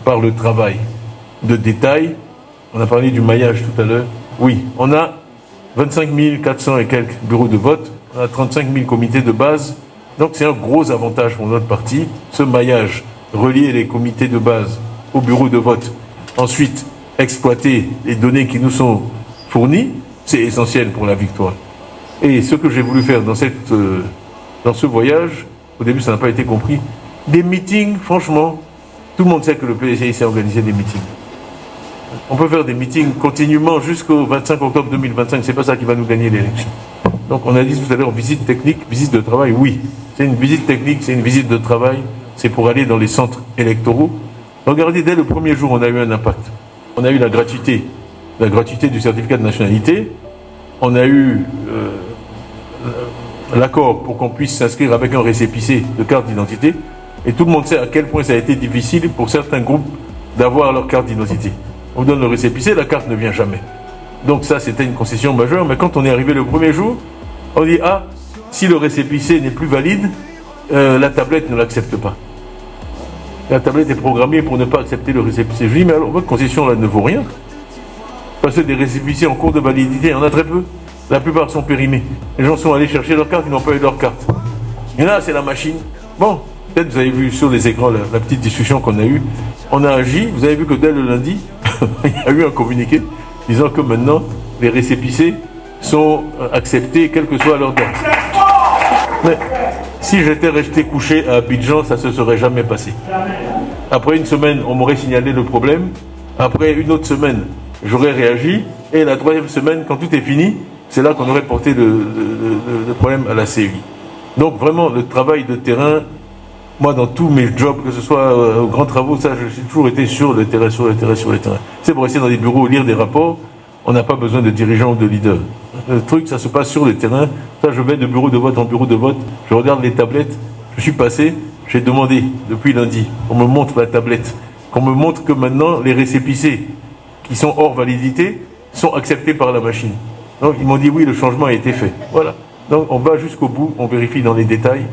par le travail de détail. On a parlé du maillage tout à l'heure. Oui, on a 25 400 et quelques bureaux de vote, on a 35 000 comités de base. Donc c'est un gros avantage pour notre parti, ce maillage, relier les comités de base aux bureaux de vote. Ensuite, exploiter les données qui nous sont fournies, c'est essentiel pour la victoire. Et ce que j'ai voulu faire dans ce voyage, au début ça n'a pas été compris, des meetings, franchement, tout le monde sait que le PCI sait organiser des meetings. On peut faire des meetings continuellement jusqu'au 25 octobre 2025, c'est pas ça qui va nous gagner l'élection. Donc on a dit tout à l'heure, visite technique, visite de travail, oui. C'est une visite technique, c'est une visite de travail, c'est pour aller dans les centres électoraux. Regardez, dès le premier jour, on a eu un impact. On a eu la gratuité du certificat de nationalité, on a eu l'accord pour qu'on puisse s'inscrire avec un récépissé de carte d'identité, et tout le monde sait à quel point ça a été difficile pour certains groupes d'avoir leur carte d'identité. On donne le récépissé, la carte ne vient jamais. Donc ça, c'était une concession majeure, mais quand on est arrivé le premier jour, on dit, ah, si le récépissé n'est plus valide, la tablette ne l'accepte pas. La tablette est programmée pour ne pas accepter le récépissé. Je dis, mais alors, votre concession là ne vaut rien. Parce que des récépissés en cours de validité, on a très peu. La plupart sont périmés. Les gens sont allés chercher leur carte, ils n'ont pas eu leur carte. Et là, c'est la machine. Bon, peut-être vous avez vu sur les écrans la petite discussion qu'on a eue. On a agi, vous avez vu que dès le lundi, il y a eu un communiqué disant que maintenant, les récépissés sont acceptés, quelle que soit leur date. Mais si j'étais resté couché à Abidjan, ça ne se serait jamais passé. Après une semaine, on m'aurait signalé le problème. Après une autre semaine, j'aurais réagi. Et la troisième semaine, quand tout est fini, c'est là qu'on aurait porté le problème à la CEI. Donc vraiment, le travail de terrain, moi dans tous mes jobs, que ce soit aux grands travaux, ça, j'ai toujours été sur le terrain. C'est pour rester dans des bureaux, lire des rapports, on n'a pas besoin de dirigeants ou de leaders. Le truc, ça se passe sur le terrain. Ça, je vais de bureau de vote en bureau de vote, je regarde les tablettes, je suis passé, j'ai demandé depuis lundi qu'on me montre la tablette, qu'on me montre que maintenant les récépissés qui sont hors validité sont acceptés par la machine. Donc ils m'ont dit oui, le changement a été fait. Voilà. Donc on va jusqu'au bout, on vérifie dans les détails.